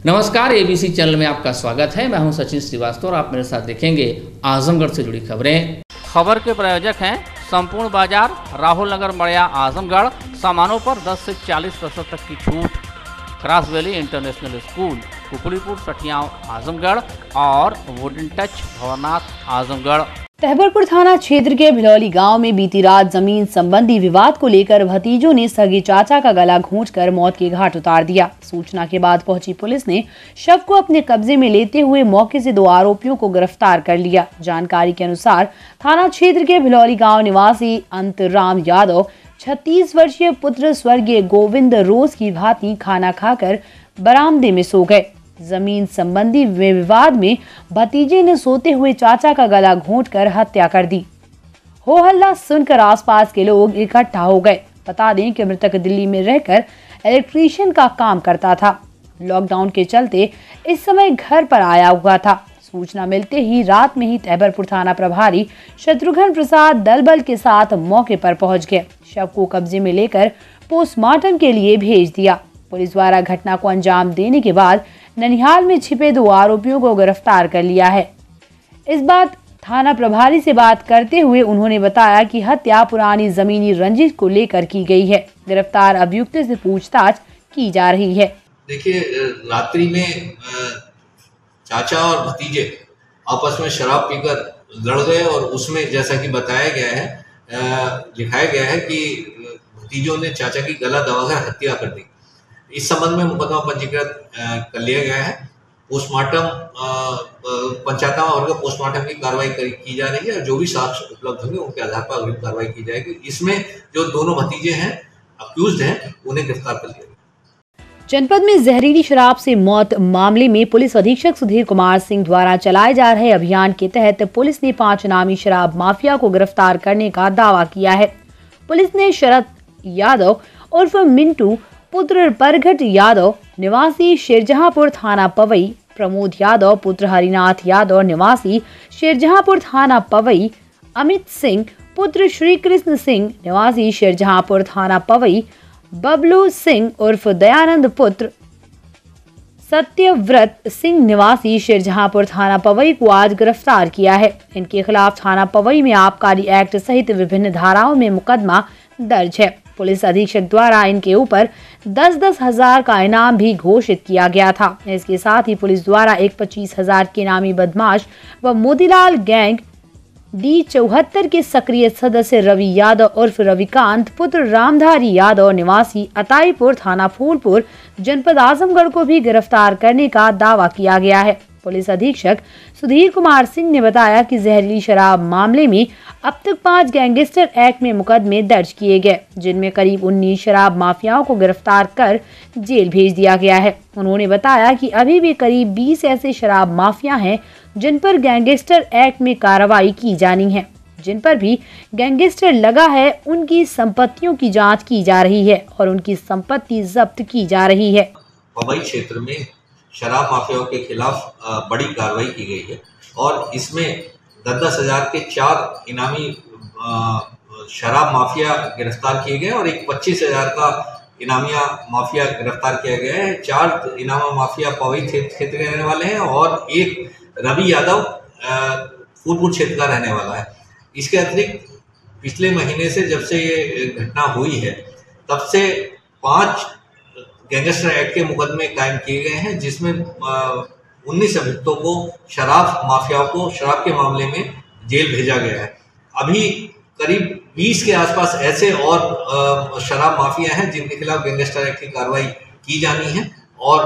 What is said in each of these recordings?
नमस्कार, ABC channel में आपका स्वागत है। मैं हूं सचिन श्रीवास्तव और आप मेरे साथ देखेंगे आजमगढ़ से जुड़ी खबरें। खबर के प्रायोजक हैं संपूर्ण बाजार, राहुल नगर, मड़िया, आजमगढ़। सामानों पर 10 से 40% तक की छूट। Cross valley international school, Kukudipur, Sathiyav, Azamgarh और वुडन टच, भवनाथ, आजमगढ़। तहबरपुर थाना क्षेत्र के भिलौली गांव में बीती रात जमीन संबंधी विवाद को लेकर भतीजों ने सगे चाचा का गला घोंचकर मौत के घाट उतार दिया। सूचना के बाद पहुंची पुलिस ने शव को अपने कब्जे में लेते हुए मौके से 2 आरोपियों को गिरफ्तार कर लिया। जानकारी के अनुसार थाना क्षेत्र के भिलौली गांव निवासी अंतराम यादव 36 वर्षीय पुत्र स्वर्गीय गोविंद रोज की भांति खाना खाकर बरामदे में सो गए। जमीन संबंधी विवाद में भतीजे ने सोते हुए चाचा का गला घोंटकर हत्या कर दी। हो हल्ला सुनकर आसपास के लोग इकट्ठा हो गए। बता दें कि मृतक दिल्ली में रहकर इलेक्ट्रीशियन का काम करता था। लॉकडाउन के चलते इस समय घर पर आया हुआ था। सूचना मिलते ही रात में ही तहबरपुर थाना प्रभारी शत्रुघ्न प्रसाद दलबल के साथ मौके पर पहुंच गए। शव को कब्जे में लेकर पोस्टमार्टम के लिए भेज दिया। पुलिस द्वारा घटना को अंजाम देने के बाद ननिहाल में छिपे 2 आरोपियों को गिरफ्तार कर लिया है। इस बात थाना प्रभारी से बात करते हुए उन्होंने बताया कि हत्या पुरानी जमीनी रंजिश को लेकर की गई है। गिरफ्तार अभियुक्त से पूछताछ की जा रही है। देखिए, रात्रि में चाचा और भतीजे आपस में शराब पीकर लड़ गए और उसमें जैसा कि बताया गया है, दिखाया गया है कि भतीजों ने चाचा की गला दबाकर हत्या कर दी। इस संबंध में मुकदमा पंजीकृत कर लिया गया है। पोस्टमार्टम पंचायत वर्ग पोस्टमार्टम की कार्रवाई की जा रही है और जो भी साक्ष्य उपलब्ध होंगे उनके आधार पर अग्रिम कार्रवाई की जाएगी। इसमें जो दोनों भतीजे हैं, अक्यूज्ड हैं, उन्हें गिरफ्तार कर लिया गया। जनपद में जहरीली शराब से मौत मामले में पुलिस अधीक्षक सुधीर कुमार सिंह द्वारा चलाए जा रहे अभियान के तहत पुलिस ने 5 नामी शराब माफिया को गिरफ्तार करने का दावा किया है। पुलिस ने शरद यादव उर्फ मिंटू पुत्र परघट यादव निवासी शेरजहांपुर थाना पवई, प्रमोद यादव पुत्र हरिनाथ यादव निवासी शेरजहांपुर थाना पवई, अमित सिंह पुत्र श्री कृष्ण सिंह निवासी शेरजहांपुर थाना पवई, बबलू सिंह उर्फ दयानंद पुत्र सत्यव्रत सिंह निवासी शेरजहांपुर थाना पवई को आज गिरफ्तार किया है। इनके खिलाफ थाना पवई में आबकारी एक्ट सहित विभिन्न धाराओं में मुकदमा दर्ज है। पुलिस अधीक्षक द्वारा इनके ऊपर 10-10 हजार का इनाम भी घोषित किया गया था। इसके साथ ही पुलिस द्वारा एक 25,000 के इनामी बदमाश व मोतीलाल गैंग D74 के सक्रिय सदस्य रवि यादव उर्फ रविकांत पुत्र रामधारी यादव निवासी अताईपुर थाना फूलपुर जनपद आजमगढ़ को भी गिरफ्तार करने का दावा किया गया है। पुलिस अधीक्षक सुधीर कुमार सिंह ने बताया कि जहरीली शराब मामले में अब तक 5 गैंगस्टर एक्ट में मुकदमे दर्ज किए गए, जिनमें करीब 19 शराब माफियाओं को गिरफ्तार कर जेल भेज दिया गया है। उन्होंने बताया कि अभी भी करीब 20 ऐसे शराब माफिया हैं जिन पर गैंगस्टर एक्ट में कार्रवाई की जानी है। जिन पर भी गैंगस्टर लगा है उनकी संपत्तियों की जाँच की जा रही है और उनकी संपत्ति जब्त की जा रही है। पवई क्षेत्र में शराब माफियाओं के खिलाफ बड़ी कार्रवाई की गई है और इसमें 10-10 हजार के 4 इनामी शराब माफिया गिरफ्तार किए गए और एक 25,000 का इनामिया माफिया गिरफ्तार किया गया है। 4 इनामा माफिया पवई क्षेत्र के रहने वाले हैं और एक रवि यादव फूलपुर क्षेत्र का रहने वाला है। इसके अतिरिक्त पिछले महीने से जब से ये घटना हुई है तब से 5 गैंगस्टर एक्ट के मुकदमे कायम किए गए हैं, जिसमें 19 अभियुक्तों को शराब माफियाओं को शराब के मामले में जेल भेजा गया है। अभी करीब 20 के आसपास ऐसे और शराब माफिया हैं जिनके खिलाफ गैंगस्टर एक्ट की कार्रवाई की जानी है और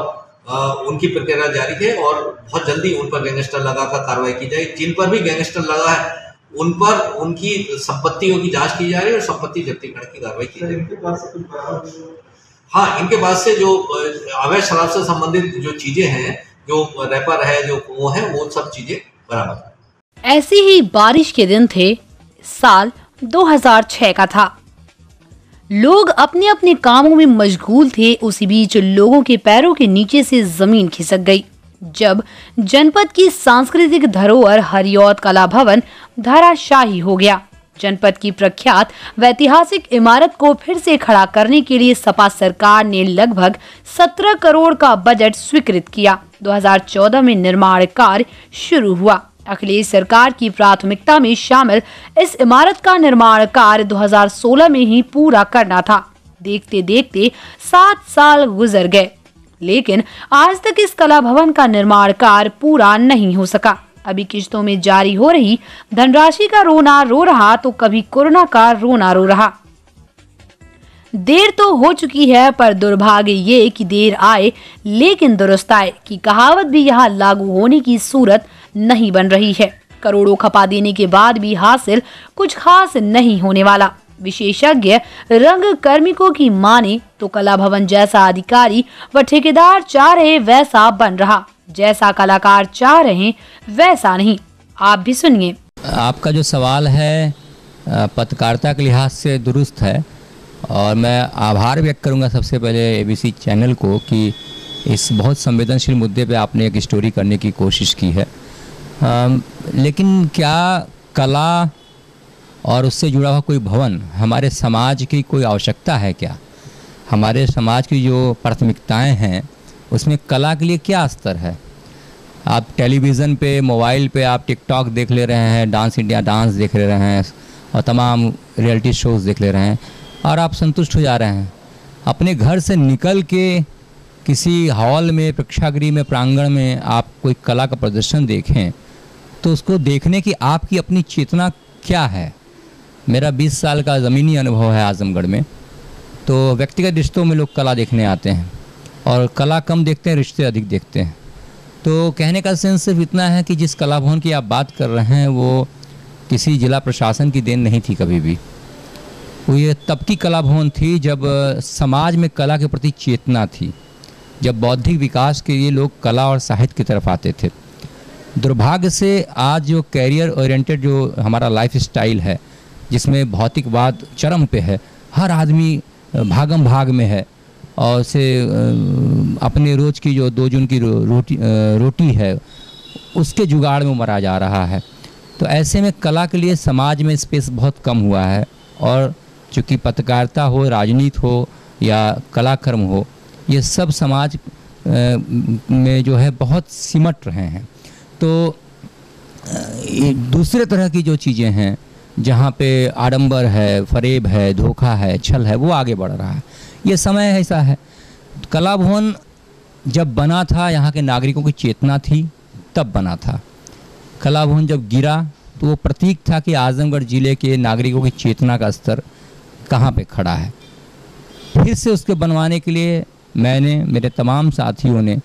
उनकी प्रक्रिया जारी है और बहुत जल्दी उन पर गैंगस्टर लगाकर कार्रवाई की जाएगी। जिन पर भी गैंगस्टर लगा है उन पर उनकी संपत्तियों की जांच की जा रही है और संपत्ति जब्ती करने की कार्रवाई की जा रही है। हाँ, इनके पास से जो अवैध शराब से संबंधित जो चीजें हैं, जो रैपर है, जो वो है, वो सब चीजें बरामद। ऐसी ही बारिश के दिन थे, साल 2006 का था। लोग अपने अपने कामों में मशगूल थे। उसी बीच लोगों के पैरों के नीचे से जमीन खिसक गई जब जनपद की सांस्कृतिक धरोहर हरियौत कला भवन धराशायी हो गया। जनपद की प्रख्यात व ऐतिहासिक इमारत को फिर से खड़ा करने के लिए सपा सरकार ने लगभग 17 करोड़ का बजट स्वीकृत किया। 2014 में निर्माण कार्य शुरू हुआ। अखिलेश सरकार की प्राथमिकता में शामिल इस इमारत का निर्माण कार्य 2016 में ही पूरा करना था। देखते देखते 7 साल गुजर गए, लेकिन आज तक इस कला भवन का निर्माण कार्य पूरा नहीं हो सका। अभी किश्तों में जारी हो रही धनराशि का रोना रो रहा तो कभी कोरोना का रोना रो रहा। देर तो हो चुकी है, पर दुर्भाग्य ये कि देर आए लेकिन दुरुस्त आए की कहावत भी यहाँ लागू होने की सूरत नहीं बन रही है। करोड़ों खपा देने के बाद भी हासिल कुछ खास नहीं होने वाला। विशेषज्ञ रंग कार्मिकों की माने तो कला भवन जैसा अधिकारी व ठेकेदार चाह रहे वैसा बन रहा, जैसा कलाकार चाह रहे वैसा नहीं। आप भी सुनिए। आपका जो सवाल है पत्रकारिता के लिहाज से दुरुस्त है और मैं आभार व्यक्त करूंगा सबसे पहले एबीसी चैनल को कि इस बहुत संवेदनशील मुद्दे पे आपने एक स्टोरी करने की कोशिश की है। लेकिन क्या कला और उससे जुड़ा हुआ कोई भवन हमारे समाज की कोई आवश्यकता है क्या? हमारे समाज की जो प्राथमिकताएं हैं उसमें कला के लिए क्या स्तर है? आप टेलीविज़न पे, मोबाइल पे आप टिकटॉक देख ले रहे हैं, डांस इंडिया डांस देख ले रहे हैं और तमाम रियलिटी शोज़ देख ले रहे हैं और आप संतुष्ट हो जा रहे हैं। अपने घर से निकल के किसी हॉल में, प्रेक्षागृह में, प्रांगण में आप कोई कला का प्रदर्शन देखें तो उसको देखने की आपकी अपनी चेतना क्या है? मेरा 20 साल का ज़मीनी अनुभव है आजमगढ़ में, तो व्यक्तिगत रिश्तों में लोग कला देखने आते हैं और कला कम देखते हैं, रिश्ते अधिक देखते हैं। तो कहने का सेंस सिर्फ इतना है कि जिस कला भवन की आप बात कर रहे हैं वो किसी जिला प्रशासन की देन नहीं थी कभी भी। वो ये तब की कला भवन थी जब समाज में कला के प्रति चेतना थी, जब बौद्धिक विकास के लिए लोग कला और साहित्य की तरफ आते थे। दुर्भाग्य से आज जो कैरियर ओरिएंटेड जो हमारा लाइफ स्टाइल है, जिसमें भौतिकवाद चरम पे है, हर आदमी भागम भाग में है और से अपने रोज़ की जो 2 जून की रोटी है उसके जुगाड़ में मरा जा रहा है। तो ऐसे में कला के लिए समाज में स्पेस बहुत कम हुआ है और चूँकि पत्रकारिता हो, राजनीति हो या कलाकर्म हो, ये सब समाज में जो है बहुत सिमट रहे हैं। तो दूसरे तरह की जो चीज़ें हैं जहाँ पे आडंबर है, फरेब है, धोखा है, छल है, वो आगे बढ़ रहा है। ये समय ऐसा है। कला भवन जब बना था, यहाँ के नागरिकों की चेतना थी तब बना था। कला भवन जब गिरा तो वो प्रतीक था कि आजमगढ़ ज़िले के नागरिकों की चेतना का स्तर कहाँ पे खड़ा है। फिर से उसके बनवाने के लिए मैंने, मेरे तमाम साथियों ने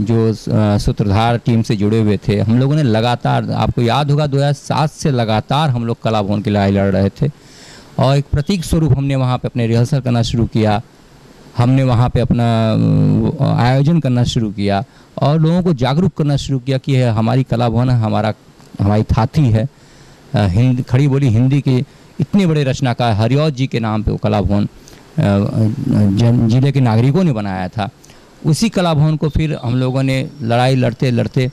जो सूत्रधार टीम से जुड़े हुए थे, हम लोगों ने लगातार, आपको याद होगा 2007 से लगातार हम लोग कला भवन की लड़ाई लड़ रहे थे और एक प्रतीक स्वरूप हमने वहाँ पे अपने रिहर्सल करना शुरू किया, हमने वहाँ पे अपना आयोजन करना शुरू किया और लोगों को जागरूक करना शुरू किया कि हमारी कला भवन हमारी थाती है। खड़ी बोली हिंदी के इतने बड़े रचनाकार हरिऔध जी के नाम पे वो कला भवन जिले के नागरिकों ने बनाया था। उसी कला भवन को फिर हम लोगों ने लड़ाई लड़ते लड़ते,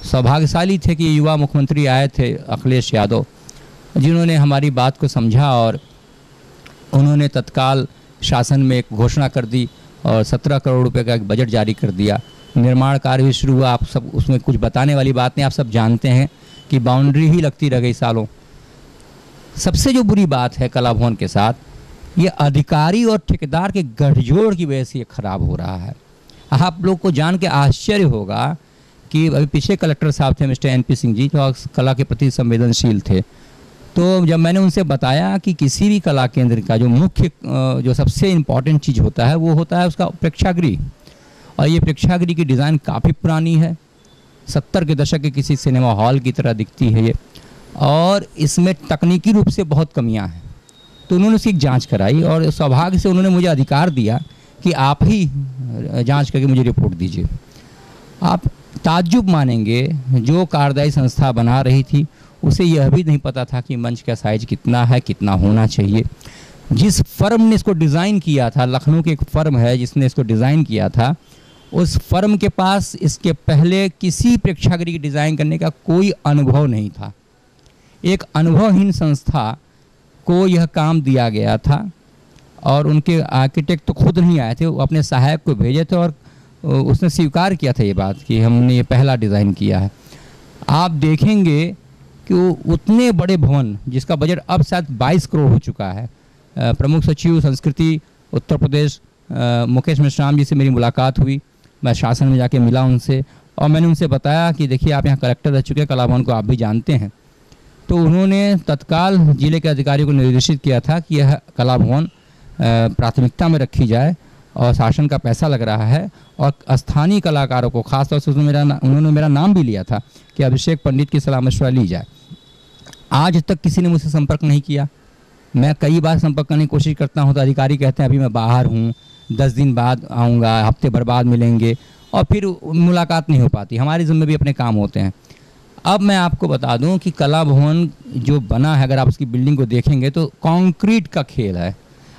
सौभाग्यशाली थे कि युवा मुख्यमंत्री आए थे अखिलेश यादव, जिन्होंने हमारी बात को समझा और उन्होंने तत्काल शासन में एक घोषणा कर दी और 17 करोड़ रुपए का एक बजट जारी कर दिया। निर्माण कार्य भी शुरू हुआ। आप सब, उसमें कुछ बताने वाली बात नहीं, आप सब जानते हैं कि बाउंड्री ही लगती रह गई सालों। सबसे जो बुरी बात है कला भवन के साथ, ये अधिकारी और ठेकेदार के गठजोड़ की वजह से ये खराब हो रहा है। आप लोग को जान के आश्चर्य होगा कि अभी पिछले कलेक्टर साहब थे मिस्टर NP सिंह जी, जो कला के प्रति संवेदनशील थे। तो जब मैंने उनसे बताया कि किसी भी कला केंद्र का जो मुख्य, जो सबसे इम्पॉर्टेंट चीज़ होता है वो होता है उसका प्रेक्षागृह, और ये प्रेक्षागृह की डिज़ाइन काफ़ी पुरानी है, 70 के दशक के किसी सिनेमा हॉल की तरह दिखती है ये, और इसमें तकनीकी रूप से बहुत कमियां हैं। तो उन्होंने उसकी एक जांच कराई और सौभाग्य से उन्होंने मुझे अधिकार दिया कि आप ही जांच करके मुझे रिपोर्ट दीजिए। आप ताज्जुब मानेंगे, जो कार्यदायी संस्था बना रही थी उसे यह भी नहीं पता था कि मंच का साइज कितना है, कितना होना चाहिए। जिस फर्म ने इसको डिज़ाइन किया था, लखनऊ की एक फर्म है जिसने इसको डिज़ाइन किया था, उस फर्म के पास इसके पहले किसी प्रेक्षागृह की डिज़ाइन करने का कोई अनुभव नहीं था। एक अनुभवहीन संस्था को यह काम दिया गया था और उनके आर्किटेक्ट तो खुद नहीं आए थे, वो अपने सहायक को भेजे थे और उसने स्वीकार किया था ये बात कि हमने ये पहला डिज़ाइन किया है। आप देखेंगे कि वो उतने बड़े भवन जिसका बजट अब शायद 22 करोड़ हो चुका है। प्रमुख सचिव संस्कृति उत्तर प्रदेश मुकेश मिश्राम जी से मेरी मुलाकात हुई, मैं शासन में जाके मिला उनसे और मैंने उनसे बताया कि देखिए आप यहाँ कलेक्टर रह चुके हैं, कला भवन को आप भी जानते हैं। तो उन्होंने तत्काल जिले के अधिकारियों को निर्देशित किया था कि यह कला भवन प्राथमिकता में रखी जाए और शासन का पैसा लग रहा है और स्थानीय कलाकारों को खासतौर से उन्होंने मेरा नाम भी लिया था कि अभिषेक पंडित की सलाह मशवरा ली जाए। आज तक किसी ने मुझसे संपर्क नहीं किया। मैं कई बार संपर्क करने की कोशिश करता हूं तो अधिकारी कहते हैं अभी मैं बाहर हूं, 10 दिन बाद आऊँगा, हफ्ते भर बाद मिलेंगे और फिर मुलाकात नहीं हो पाती। हमारे ज़िम्मे भी अपने काम होते हैं। अब मैं आपको बता दूं कि कला भवन जो बना है, अगर आप उसकी बिल्डिंग को देखेंगे तो कंक्रीट का खेल है।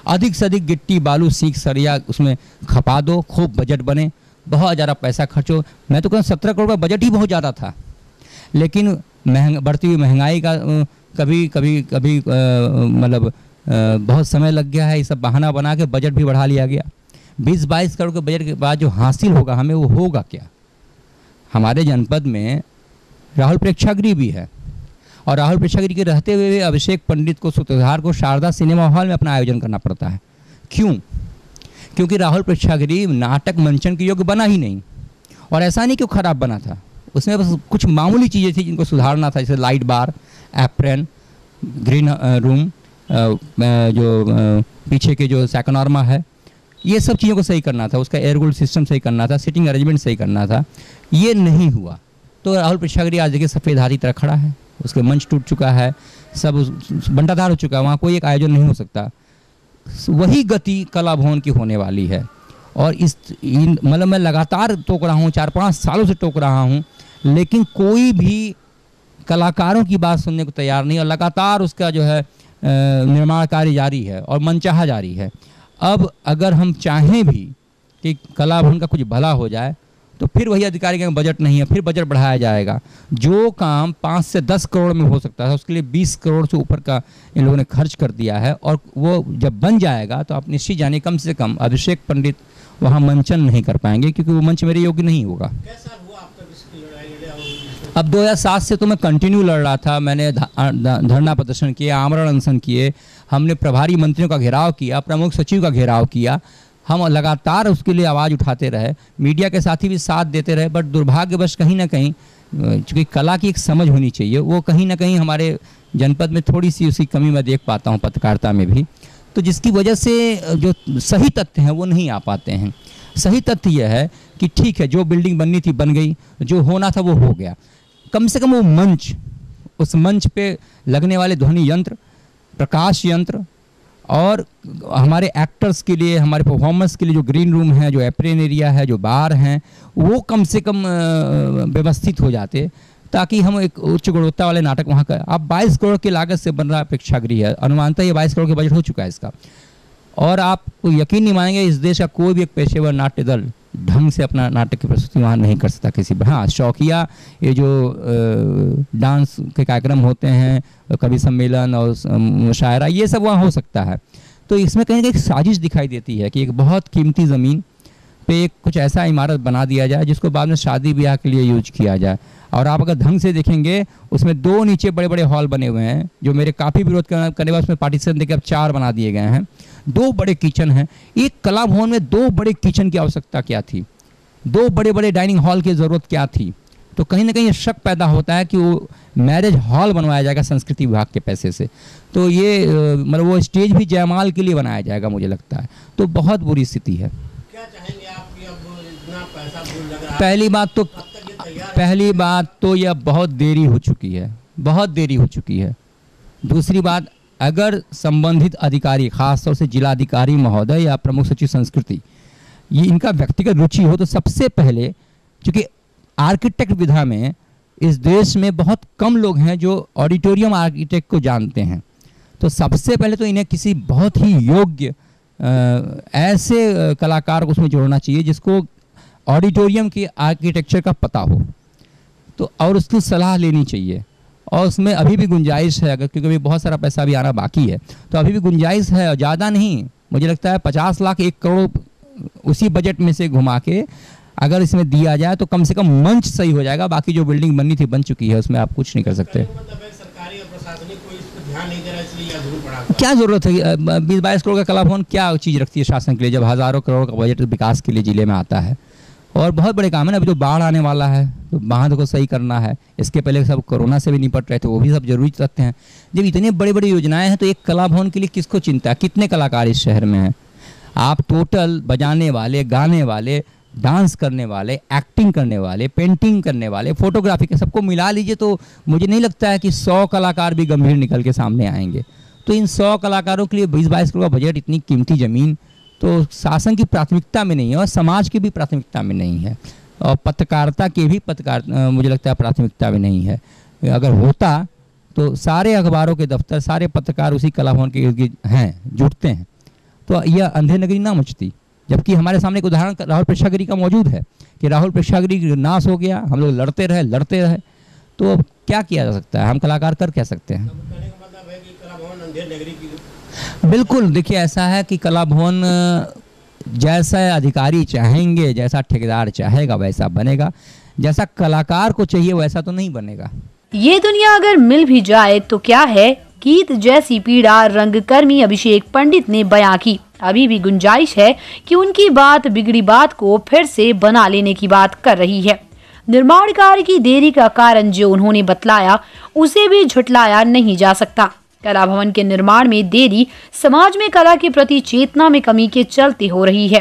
अधिक से अधिक गिट्टी बालू सीख सरिया उसमें खपा दो, खूब बजट बने, बहुत ज़्यादा पैसा खर्चो। मैं तो कहूँ 17 करोड़ का बजट ही बहुत ज़्यादा था, लेकिन बढ़ती हुई महंगाई का कभी मतलब बहुत समय लग गया है। ये सब बहाना बना के बजट भी बढ़ा लिया गया। 20-22 करोड़ के बजट के बाद जो हासिल होगा हमें, वो होगा क्या? हमारे जनपद में राहुल प्रेक्षागृह भी है और राहुल प्रेक्षागृह के रहते हुए अभिषेक पंडित को सूत्रधार को शारदा सिनेमा हॉल में अपना आयोजन करना पड़ता है। क्यों? क्योंकि राहुल प्रेक्षागृह नाटक मंचन के योग्य बना ही नहीं। और ऐसा नहीं कि वो खराब बना था, उसमें बस कुछ मामूली चीज़ें थी जिनको सुधारना था, जैसे लाइट बार, एप्रन, ग्रीन रूम, जो पीछे के जो सैकनॉर्मा है, ये सब चीज़ों को सही करना था, उसका एयरकूल्ड सिस्टम सही करना था, सिटिंग अरेंजमेंट सही करना था। ये नहीं हुआ तो राहुल प्रेक्षागृह आज देखिए सफ़ेद हाथी तरह खड़ा है, उसके मंच टूट चुका है, सब बंटाधार हो चुका है, वहाँ कोई एक आयोजन नहीं हो सकता। वही गति कला भवन की होने वाली है और मतलब मैं लगातार टोक रहा हूँ, 4-5 सालों से टोक रहा हूँ, लेकिन कोई भी कलाकारों की बात सुनने को तैयार नहीं और लगातार उसका जो है निर्माण कार्य जारी है और मनचाहा जारी है। अब अगर हम चाहें भी कि कला भवन का कुछ भला हो जाए तो फिर वही अधिकारी के बजट नहीं है, फिर बजट बढ़ाया जाएगा। जो काम 5 से 10 करोड़ में हो सकता है उसके लिए 20 करोड़ से ऊपर का इन लोगों ने खर्च कर दिया है और वो जब बन जाएगा तो आप निश्चित जानिए कम से कम अभिषेक पंडित वहाँ मंचन नहीं कर पाएंगे, क्योंकि वो मंच मेरे योग्य नहीं होगा। अब 2007 से तो मैं कंटिन्यू लड़ रहा था। मैंने धरना प्रदर्शन किया, आमरण अनशन किए, हमने प्रभारी मंत्रियों का घेराव किया, प्रमुख सचिव का घेराव किया, हम लगातार उसके लिए आवाज़ उठाते रहे, मीडिया के साथी भी साथ देते रहे। बट दुर्भाग्यवश कहीं ना कहीं, चूँकि कला की एक समझ होनी चाहिए, वो कहीं ना कहीं हमारे जनपद में थोड़ी सी उसकी कमी मैं देख पाता हूँ, पत्रकारिता में भी। तो जिसकी वजह से जो सही तथ्य हैं वो नहीं आ पाते हैं। सही तथ्य यह है कि ठीक है, जो बिल्डिंग बननी थी बन गई, जो होना था वो हो गया। कम से कम वो मंच, उस मंच पे लगने वाले ध्वनि यंत्र, प्रकाश यंत्र और हमारे एक्टर्स के लिए, हमारे परफॉर्मर्स के लिए जो ग्रीन रूम है, जो एप्रेन एरिया है, जो बार हैं, वो कम से कम व्यवस्थित हो जाते ताकि हम एक उच्च गुणवत्ता वाले नाटक वहाँ का। अब 22 करोड़ की लागत से बन रहा प्रेक्षागृह है, अनुमानतः ये 22 करोड़ के बजट हो चुका है इसका। और आप यकीन नहीं मानेंगे, इस देश का कोई भी एक पेशेवर नाट्य दल ढंग से अपना नाटक की प्रस्तुति वहाँ नहीं कर सकता किसी। हाँ, शौकिया ये जो डांस के कार्यक्रम होते हैं, कवि सम्मेलन और मुशायरा, ये सब वहाँ हो सकता है। तो इसमें कहीं ना कहीं साजिश दिखाई देती है कि एक बहुत कीमती ज़मीन पे कुछ ऐसा इमारत बना दिया जाए जिसको बाद में शादी ब्याह के लिए यूज किया जाए। और आप अगर ढंग से देखेंगे उसमें 2 नीचे बड़े बड़े हॉल बने हुए हैं, जो मेरे काफ़ी विरोध करने बाद उसमें पार्टीशन देकर अब 4 बना दिए गए हैं। 2 बड़े किचन हैं। एक कला भवन में 2 बड़े किचन की आवश्यकता क्या थी? 2 बड़े बड़े डाइनिंग हॉल की ज़रूरत क्या थी? तो कहीं ना कहीं ये शक पैदा होता है कि वो मैरिज हॉल बनवाया जाएगा संस्कृति विभाग के पैसे से। तो ये मतलब वो स्टेज भी जयमाल के लिए बनाया जाएगा मुझे लगता है। तो बहुत बुरी स्थिति है। क्या चाहेंगे आप कि अब इतना पैसा लग रहा है? पहली बात तो यह बहुत देरी हो चुकी है, बहुत देरी हो चुकी है। दूसरी बात, अगर संबंधित अधिकारी, खासतौर से जिलाधिकारी महोदय या प्रमुख सचिव संस्कृति, ये इनका व्यक्तिगत रुचि हो तो सबसे पहले, क्योंकि आर्किटेक्ट विधा में इस देश में बहुत कम लोग हैं जो ऑडिटोरियम आर्किटेक्ट को जानते हैं, तो सबसे पहले तो इन्हें किसी बहुत ही योग्य ऐसे कलाकार को उसमें जोड़ना चाहिए जिसको ऑडिटोरियम की आर्किटेक्चर का पता हो, तो और उसकी सलाह लेनी चाहिए। और उसमें अभी भी गुंजाइश है, अगर क्योंकि अभी बहुत सारा पैसा भी आना बाकी है, तो अभी भी गुंजाइश है और ज़्यादा नहीं, मुझे लगता है 50 लाख 1 करोड़ उसी बजट में से घुमा के अगर इसमें दिया जाए तो कम से कम मंच सही हो जाएगा। बाकी जो बिल्डिंग बननी थी बन चुकी है, उसमें आप कुछ नहीं कर सकते। क्या जरूरत है 20-22 करोड़ का कला भवन क्या चीज़ रखती है शासन के लिए, जब हज़ारों करोड़ का बजट विकास के लिए जिले में आता है। और बहुत बड़े काम है ना, अभी तो बाढ़ आने वाला है तो बांध को सही करना है, इसके पहले सब कोरोना से भी निपट रहे थे, वो भी सब जरूरी तथ्य हैं। जब इतनी बड़ी बड़ी योजनाएं हैं तो एक कला भवन के लिए किसको चिंता है? कितने कलाकार इस शहर में हैं? आप टोटल बजाने वाले, गाने वाले, डांस करने वाले, एक्टिंग करने वाले, पेंटिंग करने वाले, फोटोग्राफी के सबको मिला लीजिए तो मुझे नहीं लगता है कि 100 कलाकार भी गंभीर निकल के सामने आएंगे। तो इन 100 कलाकारों के लिए 20-22 करोड़ का बजट, इतनी कीमती ज़मीन तो शासन की प्राथमिकता में नहीं है और समाज की भी प्राथमिकता में नहीं है और पत्रकारिता के भी मुझे लगता है प्राथमिकता में नहीं है। अगर होता तो सारे अखबारों के दफ्तर, सारे पत्रकार उसी कला भवन के हैं, जुटते हैं तो यह अंधेर नगरी ना मचती। जबकि हमारे सामने एक उदाहरण राहुल प्रेक्षागृह का मौजूद है कि राहुल प्रेक्षागृह नाश हो गया, हम लोग लड़ते रहे, तो अब क्या किया जा सकता है? हम कलाकार कर क्या सकते हैं? बिल्कुल, देखिए ऐसा है कि कला भवन जैसा अधिकारी चाहेंगे, जैसा ठेकेदार चाहेगा वैसा बनेगा, जैसा कलाकार को चाहिए वैसा तो नहीं बनेगा। ये दुनिया अगर मिल भी जाए तो क्या है, गीत जैसी पीड़ा रंगकर्मी अभिषेक पंडित ने बयां की। अभी भी गुंजाइश है कि उनकी बात बिगड़ी बात को फिर से बना लेने की बात कर रही है। निर्माण कार्य की देरी का कारण जो उन्होंने बतलाया उसे भी झुटलाया नहीं जा सकता। कला भवन के निर्माण में देरी समाज में कला के प्रति चेतना में कमी के चलते हो रही है।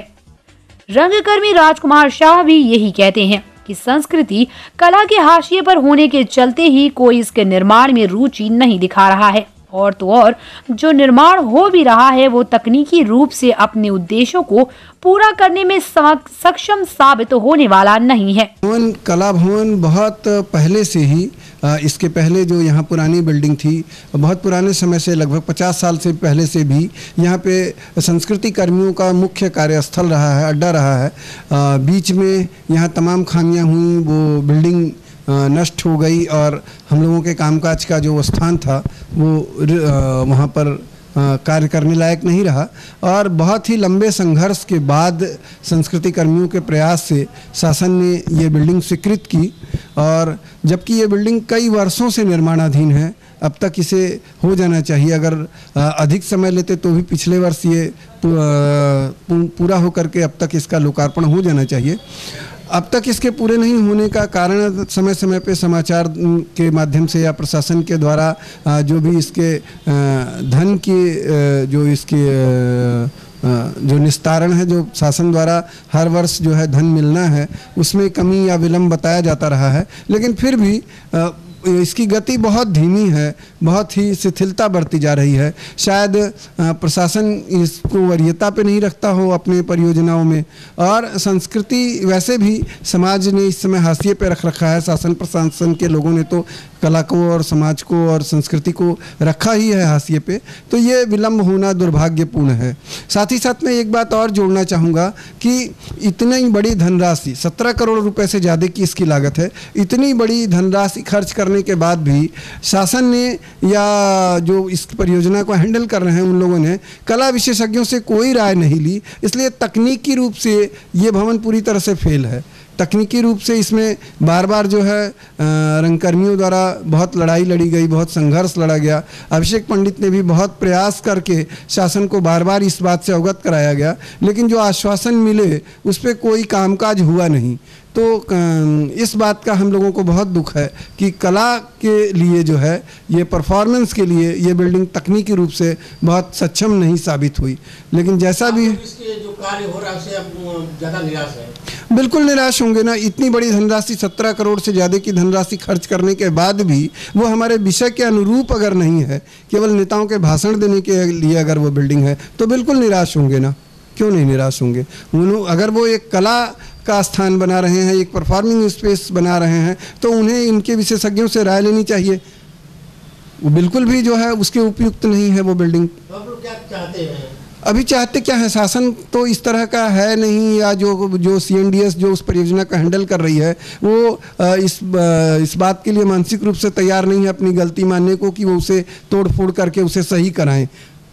रंगकर्मी राजकुमार शाह भी यही कहते हैं कि संस्कृति कला के हाशिए पर होने के चलते ही कोई इसके निर्माण में रुचि नहीं दिखा रहा है और तो और जो निर्माण हो भी रहा है वो तकनीकी रूप से अपने उद्देश्यों को पूरा करने में सक्षम साबित होने वाला नहीं है। कला भवन बहुत पहले से ही, इसके पहले जो यहाँ पुरानी बिल्डिंग थी, बहुत पुराने समय से, लगभग 50 साल से पहले से भी यहाँ पे संस्कृति कर्मियों का मुख्य कार्यस्थल रहा है, अड्डा रहा है। बीच में यहाँ तमाम खामियाँ हुई, वो बिल्डिंग नष्ट हो गई और हम लोगों के कामकाज का जो स्थान था वो वहाँ पर कार्य करने लायक नहीं रहा और बहुत ही लंबे संघर्ष के बाद संस्कृति कर्मियों के प्रयास से शासन ने ये बिल्डिंग स्वीकृत की और जबकि ये बिल्डिंग कई वर्षों से निर्माणाधीन है, अब तक इसे हो जाना चाहिए। अगर अधिक समय लेते तो भी पिछले वर्ष ये पूरा होकर के अब तक इसका लोकार्पण हो जाना चाहिए। अब तक इसके पूरे नहीं होने का कारण समय समय पे समाचार के माध्यम से या प्रशासन के द्वारा जो भी इसके धन की जो इसके जो निस्तारण है, जो शासन द्वारा हर वर्ष जो है धन मिलना है, उसमें कमी या विलम्ब बताया जाता रहा है। लेकिन फिर भी इसकी गति बहुत धीमी है, बहुत ही शिथिलता बढ़ती जा रही है। शायद प्रशासन इसको वरीयता पे नहीं रखता हो अपने परियोजनाओं में और संस्कृति वैसे भी समाज ने इस समय हाशिए पे रख रखा है। शासन प्रशासन के लोगों ने तो कला को और समाज को और संस्कृति को रखा ही है हाशिए पे, तो ये विलम्ब होना दुर्भाग्यपूर्ण है। साथ ही साथ मैं एक बात और जोड़ना चाहूँगा कि इतनी बड़ी धनराशि 17 करोड़ रुपए से ज़्यादा की इसकी लागत है। इतनी बड़ी धनराशि खर्च करने के बाद भी शासन ने या जो इस परियोजना को हैंडल कर रहे हैं उन लोगों ने कला विशेषज्ञों से कोई राय नहीं ली, इसलिए तकनीकी रूप से ये भवन पूरी तरह से फेल है। तकनीकी रूप से इसमें बार बार जो है रंगकर्मियों द्वारा बहुत लड़ाई लड़ी गई, बहुत संघर्ष लड़ा गया। अभिषेक पंडित ने भी बहुत प्रयास करके शासन को बार बार इस बात से अवगत कराया गया, लेकिन जो आश्वासन मिले उस पर कोई कामकाज हुआ नहीं। तो इस बात का हम लोगों को बहुत दुख है कि कला के लिए जो है ये परफॉर्मेंस के लिए ये बिल्डिंग तकनीकी रूप से बहुत सक्षम नहीं साबित हुई। लेकिन जैसा भी इसके जो कार्य हो रहा है उससे आप ज़्यादा निराश है? बिल्कुल निराश होंगे ना। इतनी बड़ी धनराशि 17 करोड़ से ज़्यादा की धनराशि खर्च करने के बाद भी वो हमारे विषय के अनुरूप अगर नहीं है, केवल नेताओं के भाषण देने के लिए अगर वो बिल्डिंग है तो बिल्कुल निराश होंगे ना। क्यों नहीं निराश होंगे? अगर वो एक कला का स्थान बना रहे हैं, एक परफॉर्मिंग स्पेस बना रहे हैं, तो उन्हें इनके विशेषज्ञों से राय लेनी चाहिए। वो बिल्कुल भी जो है उसके उपयुक्त नहीं है वो बिल्डिंग। तो आप लोग क्या चाहते हैं? अभी चाहते क्या है, शासन तो इस तरह का है नहीं, या जो CNDS जो उस परियोजना का हैंडल कर रही है वो इस बात के लिए मानसिक रूप से तैयार नहीं है अपनी गलती मानने को कि वो उसे तोड़ फोड़ करके उसे सही कराएं।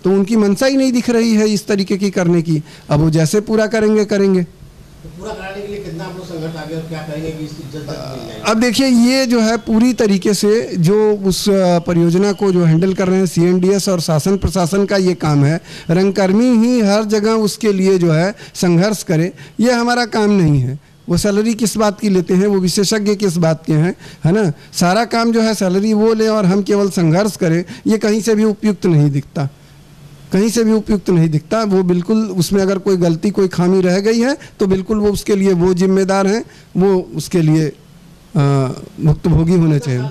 तो उनकी मंशा ही नहीं दिख रही है इस तरीके की करने की। अब वो जैसे पूरा करेंगे। तो पूरा कराने के लिए कितना आप लोग संघर्ष आगे और क्या करेंगे कि इसकी जल्द मिल जाए? अब देखिए, ये जो है पूरी तरीके से जो उस परियोजना को जो हैंडल कर रहे हैं CNDS और शासन प्रशासन का ये काम है। रंगकर्मी ही हर जगह उसके लिए जो है संघर्ष करे, ये हमारा काम नहीं है। वो सैलरी किस बात की लेते हैं, वो विशेषज्ञ किस बात के हैं, है ना। सारा काम जो है सैलरी वो ले और हम केवल संघर्ष करें, ये कहीं से भी उपयुक्त नहीं दिखता, कहीं से भी उपयुक्त नहीं दिखता। वो बिल्कुल उसमें अगर कोई गलती कोई खामी रह गई है तो बिल्कुल वो उसके लिए वो जिम्मेदार हैं, वो उसके लिए भुक्तभोगी होने चाहिए।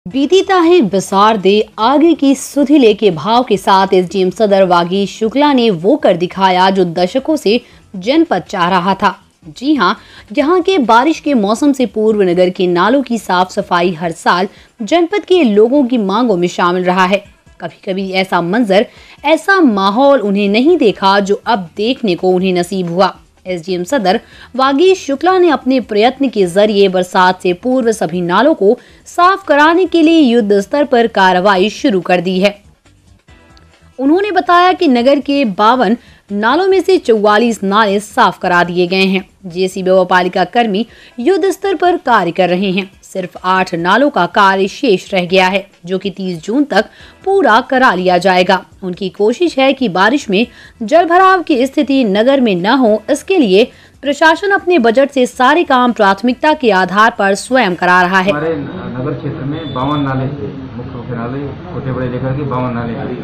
बीती ताहे बसार दे आगे की सुधिले के भाव के साथ SDM सदर वागीश शुक्ला ने वो कर दिखाया जो दशकों से जनपद चाह रहा था। जी हां, यहाँ के बारिश के मौसम से पूर्व नगर के नालों की साफ सफाई हर साल जनपद के लोगों की मांगों में शामिल रहा है। कभी कभी ऐसा मंजर, ऐसा माहौल उन्हें नहीं देखा जो अब देखने को उन्हें नसीब हुआ। SDM सदर वागीश शुक्ला ने अपने प्रयत्न के जरिए बरसात से पूर्व सभी नालों को साफ कराने के लिए युद्ध स्तर पर कार्रवाई शुरू कर दी है। उन्होंने बताया कि नगर के 52 नालों में से 44 नाले साफ करा दिए गए हैं। JCB व पालिका कर्मी युद्ध स्तर पर कार्य कर रहे हैं। सिर्फ 8 नालों का कार्य शेष रह गया है, जो कि 30 जून तक पूरा करा लिया जाएगा। उनकी कोशिश है कि बारिश में जल भराव की स्थिति नगर में न हो, इसके लिए प्रशासन अपने बजट से सारे काम प्राथमिकता के आधार पर स्वयं करा रहा है। हमारे नगर क्षेत्र में 52 नाले थे, मुख्य नाले छोटे बड़े लेकर के 52 नाले थे,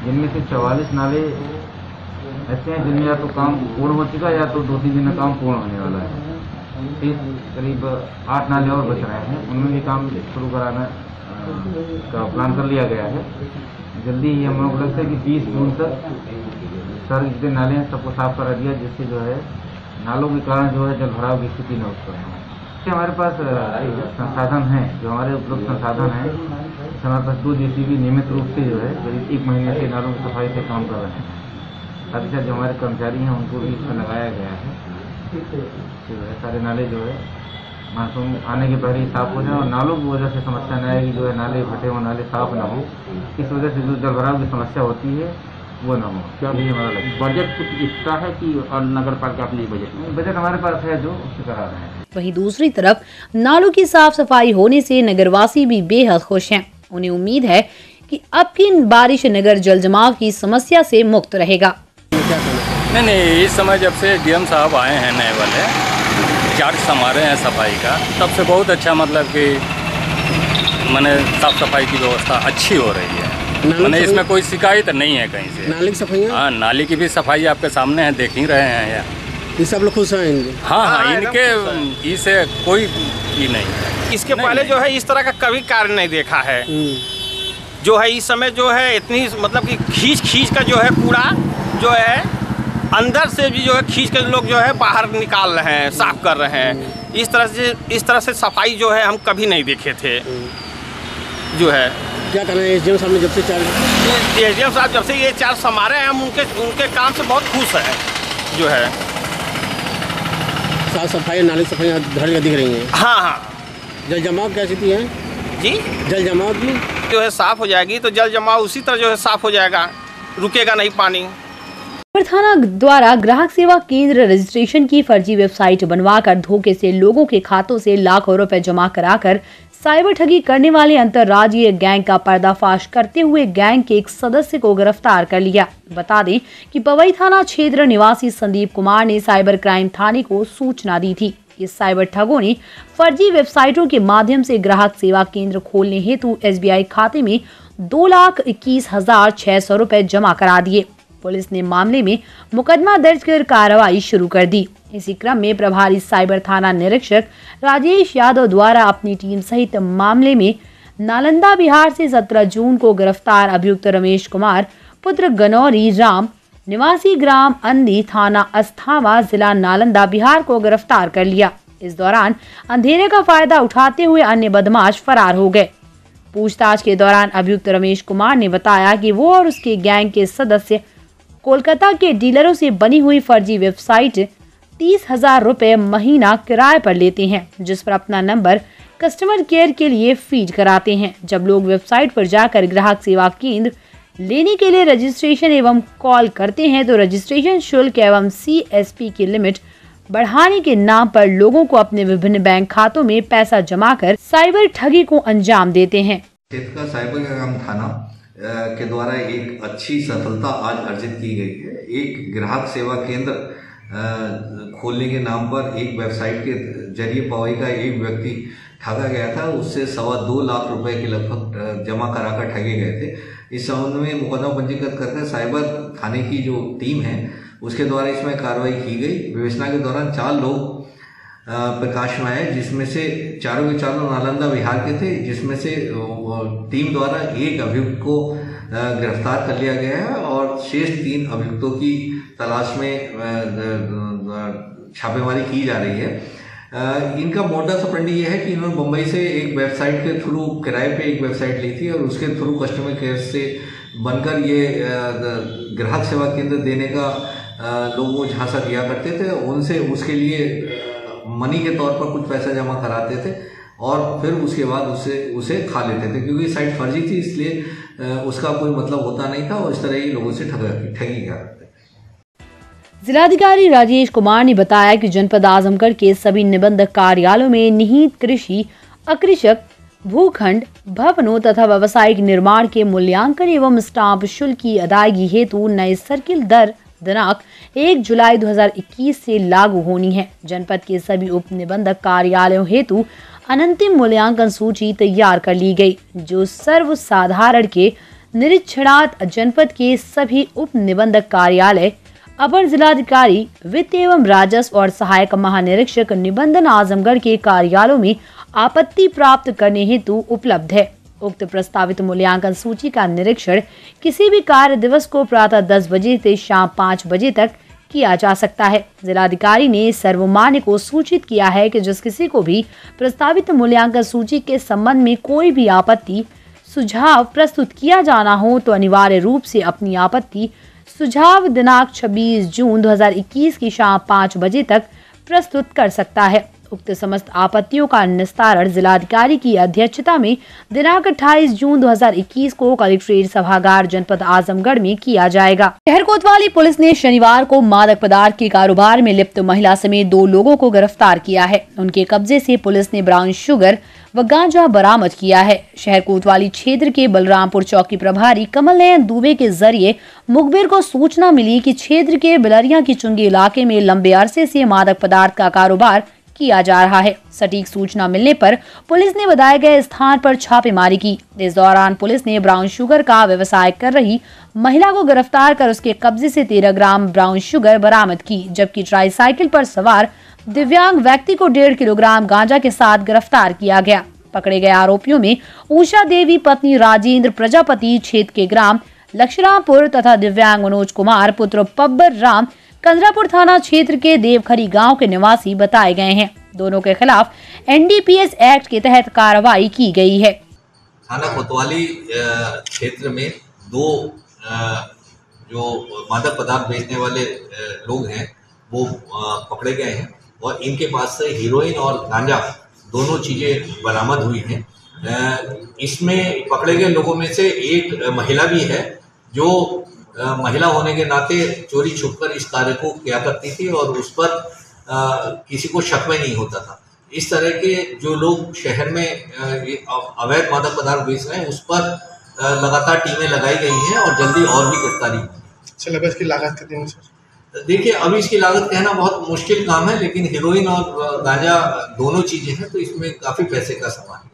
जिनमें से 44 नाले ऐसे हैं जिनमें या तो काम पूर्ण हो चुका है या तो 2-3 दिन में काम पूर्ण होने वाला है। करीब 8 नाले और बच रहे हैं, उनमें भी काम शुरू कराना का प्लान कर लिया गया है। जल्दी ही हम लोग लगता है कि 20 जून तक सारे जितने नाले हैं सबको साफ करा दिया, जिससे जो है नालों के कारण जो है जल भराव की स्थिति न उत्पन्न हो। हमारे पास संसाधन हैं, जो हमारे उपलब्ध संसाधन हैं, हमारे पास 2 JCB नियमित रूप से जो है करीब 1 महीने से नालों की सफाई से काम कर रहे हैं। साथ ही साथ जो हमारे कर्मचारी हैं उनको भी इसमें लगाया गया है। सारे नाले जो है मानसून आने के पहले ही साफ हो जाए और नालों की वजह से समस्या न आए कि जो है नाले फटे हो, नाले साफ ना हो, इस वजह से जो जल भराव की समस्या होती है वो ना हो। क्या भी हमारा लक्ष्य। बजट कुछ एक्स्ट्रा है कि और नगर पालिका अपने बजट हमारे पास है जो उससे करा रहे हैं। वहीं दूसरी तरफ नालों की साफ सफाई होने से नगरवासी भी बेहद खुश हैं। उन्हें उम्मीद है कि अब की बारिश नगर जल जमाव की समस्या से मुक्त रहेगा। नहीं, इस समय जब से DM साहब आए हैं नए वाले, चार्ज संभाले हैं सफाई का, तब से बहुत अच्छा मतलब कि मैंने साफ सफाई की व्यवस्था अच्छी हो रही है। मैंने इसमें कोई शिकायत नहीं है कहीं से। नाली की सफाई? हाँ, नाली की भी सफाई आपके सामने है, देख ही रहे हैं यार। ये सब लोग खुश हैं इनके? हाँ, इनके इसे कोई ही नहीं। इसके पहले जो है इस तरह का कभी कार्य नहीं देखा है। जो है इस समय जो है इतनी मतलब कि खींच का जो है कूड़ा जो है अंदर से भी जो है खींच के लोग जो है बाहर निकाल रहे हैं, साफ कर रहे हैं। इस तरह से सफाई जो है हम कभी नहीं देखे थे। जो है क्या कहना है SDM साहब ने जब से SDM साहब जब से ये चार्ज संभाले हैं, हम उनके काम से बहुत खुश हैं। जो है साफ सफाई नाली सफाई घर दिख रही है। हाँ। जल जमाव क्या स्थिति है जी? जल जमाव की जो है साफ हो जाएगी तो जल जमाव उसी तरह जो है साफ हो जाएगा, रुकेगा नहीं पानी। थाना द्वारा ग्राहक सेवा केंद्र रजिस्ट्रेशन की फर्जी वेबसाइट बनवाकर धोखे से लोगों के खातों से लाखों रुपए जमा कराकर साइबर ठगी करने वाले अंतर्राज्यीय गैंग का पर्दाफाश करते हुए गैंग के एक सदस्य को गिरफ्तार कर लिया। बता दें कि पवई थाना क्षेत्र निवासी संदीप कुमार ने साइबर क्राइम थाने को सूचना दी थी। इस साइबर ठगों ने फर्जी वेबसाइटों के माध्यम से ग्राहक सेवा केंद्र खोलने हेतु SBI खाते में 2,21,600 रुपए जमा करा दिए। पुलिस ने मामले में मुकदमा दर्ज कर कार्रवाई शुरू कर दी। इसी क्रम में प्रभारी साइबर थाना निरीक्षक राजेश यादव द्वारा अपनी टीम सहित मामले में नालंदा बिहार से 17 जून को गिरफ्तार अभियुक्त रमेश कुमार पुत्र गनौरी राम निवासी ग्राम अंदी थाना अस्थावा जिला नालंदा बिहार को गिरफ्तार कर लिया। इस दौरान अंधेरे का फायदा उठाते हुए अन्य बदमाश फरार हो गए। पूछताछ के दौरान अभियुक्त रमेश कुमार ने बताया कि वो और उसके गैंग के सदस्य कोलकाता के डीलरों से बनी हुई फर्जी वेबसाइट 30,000 रुपए महीना किराए पर लेते हैं, जिस पर अपना नंबर कस्टमर केयर के लिए फीड कराते हैं। जब लोग वेबसाइट पर जाकर ग्राहक सेवा केंद्र लेने के लिए रजिस्ट्रेशन एवं कॉल करते हैं तो रजिस्ट्रेशन शुल्क एवं CSP की लिमिट बढ़ाने के नाम पर लोगों को अपने विभिन्न बैंक खातों में पैसा जमा कर साइबर ठगी को अंजाम देते हैं। क्षेत्र का साइबर क्राइम थाना के द्वारा एक अच्छी सफलता आज अर्जित की गई है। एक ग्राहक सेवा केंद्र खोलने के नाम पर एक वेबसाइट के जरिए पवई का एक व्यक्ति ठगा गया था। उससे 2.25 लाख रुपए के लगभग जमा कराकर ठगे गए थे। इस संबंध में मुकदमा पंजीकृत करके साइबर थाने की जो टीम है उसके द्वारा इसमें कार्रवाई की गई। विवेचना के दौरान 4 लोग प्रकाश में आए, जिसमें से चारों के चारों नालंदा बिहार के थे, जिसमें से टीम द्वारा एक अभियुक्त को गिरफ्तार कर लिया गया है और शेष 3 अभियुक्तों की तलाश में छापेमारी की जा रही है। इनका मोडस ऑपरेंडी ये है कि इन्होंने मुंबई से एक वेबसाइट के थ्रू किराए पे एक वेबसाइट ली थी और उसके थ्रू कस्टमर केयर से बनकर ये ग्राहक सेवा केंद्र देने का लोगों को झांसा दिया करते थे। उनसे उसके लिए मनी के तौर पर कुछ पैसा जमा कराते थे और फिर उसके बाद उसे खा लेते थे। क्योंकि साइट फर्जी थी इसलिए उसका कोई मतलब होता नहीं था और इस तरह ही लोगों से ठगी गया। जिलाधिकारी राजेश कुमार ने बताया कि जनपद आजमगढ़ के सभी निबंधक कार्यालयों में निहित कृषि, अकृषक, भूखंड, भवनों तथा व्यावसायिक निर्माण के मूल्यांकन एवं स्टाम्प शुल्क की अदायगी हेतु नई सर्किल दर दिनांक 1 जुलाई 2021 से लागू होनी है। जनपद के सभी उप निबंधक कार्यालयों हेतु अनंतिम मूल्यांकन सूची तैयार कर ली गई, जो सर्वसाधारण के निरीक्षणार्थ जनपद के सभी उप निबंधक कार्यालय, अपर जिलाधिकारी, वित्त एवं राजस्व और सहायक महानिरीक्षक निबंधन आजमगढ़ के कार्यालयों में आपत्ति प्राप्त करने हेतु उपलब्ध है। उक्त प्रस्तावित मूल्यांकन सूची का निरीक्षण किसी भी कार्य दिवस को प्रातः 10 बजे से शाम 5 बजे तक किया जा सकता है। जिलाधिकारी ने सर्वमान्य को सूचित किया है कि जिस किसी को भी प्रस्तावित मूल्यांकन सूची के संबंध में कोई भी आपत्ति सुझाव प्रस्तुत किया जाना हो तो अनिवार्य रूप से अपनी आपत्ति सुझाव दिनांक 26 जून 2021 की शाम 5 बजे तक प्रस्तुत कर सकता है। उक्त समस्त आपत्तियों का निस्तारण जिलाधिकारी की अध्यक्षता में दिनांक 28 जून 2021 को कलेक्ट्रेट सभागार जनपद आजमगढ़ में किया जाएगा। शहर कोतवाली पुलिस ने शनिवार को मादक पदार्थ के कारोबार में लिप्त महिला समेत 2 लोगों को गिरफ्तार किया है। उनके कब्जे से पुलिस ने ब्राउन शुगर व गांजा बरामद किया है। शहर कोतवाली क्षेत्र के बलरामपुर चौकी प्रभारी कमल नयन दुबे के जरिए मुखबिर को सूचना मिली कि क्षेत्र के बिलरिया की चुंगी इलाके में लंबे अरसे से मादक पदार्थ का कारोबार किया जा रहा है। सटीक सूचना मिलने पर पुलिस ने बताए गए स्थान पर छापेमारी की। इस दौरान पुलिस ने ब्राउन शुगर का व्यवसाय कर रही महिला को गिरफ्तार कर उसके कब्जे से 13 ग्राम ब्राउन शुगर बरामद की, जबकि ट्राईसाइकिल पर सवार दिव्यांग व्यक्ति को 1.5 किलोग्राम गांजा के साथ गिरफ्तार किया गया। पकड़े गए आरोपियों में उषा देवी पत्नी राजेंद्र प्रजापति क्षेत्र के ग्राम लक्ष्मणपुर तथा दिव्यांग मनोज कुमार पुत्र पब्बर राम कंदरापुर थाना क्षेत्र के देवखरी गांव के निवासी बताए गए हैं। दोनों के खिलाफ NDPS एक्ट के तहत कार्रवाई की गई है। थाना कोतवाली क्षेत्र में 2 जो मादक पदार्थ बेचने वाले लोग हैं वो पकड़े गए हैं और इनके पास से हीरोइन और गांजा दोनों चीजें बरामद हुई हैं। इसमें पकड़े गए लोगों में से एक महिला भी है जो महिला होने के नाते चोरी छुपकर इस कार्य को किया करती थी और उस पर किसी को शक में नहीं होता था। इस तरह के जो लोग शहर में अवैध मादक पदार्थ बेच रहे हैं उस पर लगातार टीमें लगाई गई हैं और जल्दी और भी गिरफ्तारी होगी। अच्छा लगा इसकी लागत कितनी है सर? देखिए अभी इसकी लागत कहना बहुत मुश्किल काम है, लेकिन हीरोइन और गांजा दोनों चीजें हैं तो इसमें काफी पैसे का सामान है।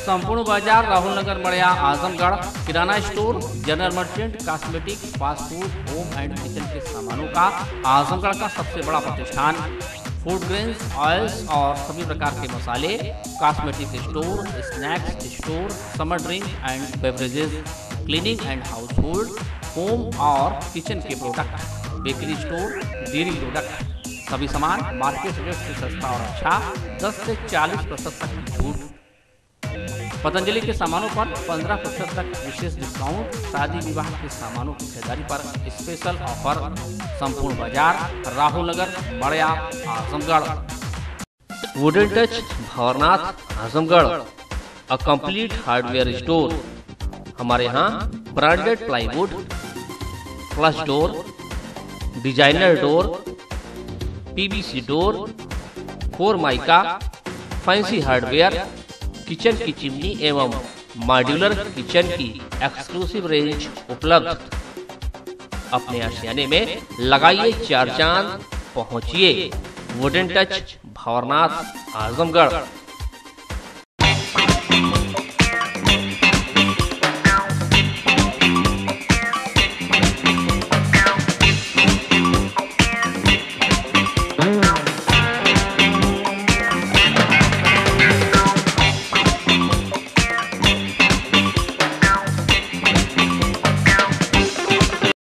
संपूर्ण बाजार राहुल नगर मड़िया आजमगढ़ किराना store, general merchant, cosmetic, fast food, home and kitchen के सामानों का आजमगढ़ का सबसे बड़ा प्रतिष्ठान। फूड ग्रेन्स, ऑयल्स और सभी प्रकार के मसाले, cosmetic store, snacks store, summer drink and beverages, cleaning and house hold, home और किचन के product, bakery store, dairy product, सभी सामान मार्केट रेट से सस्ता और अच्छा, 10 से 40% तक की छूट। पतंजलि के सामानों पर 15% तक विशेष डिस्काउंट। शादी विवाह के सामानों की खरीदारी पर स्पेशल ऑफर। संपूर्ण बाजार, Rahul Nagar, Badiya, Azamgarh. Wooden touch, Bhanwarnath, Azamgarh, a complete hardware store. हमारे यहाँ branded plywood, flush door, designer door, PVC door, formica, fancy hardware, kitchen की चिमनी एवं मॉड्यूलर किचन की एक्सक्लूसिव रेंज उपलब्ध। अपने आशियाने में लगाइए 4 चांद, पहुंचिए वुडन टच, भंवरनाथ, आजमगढ़।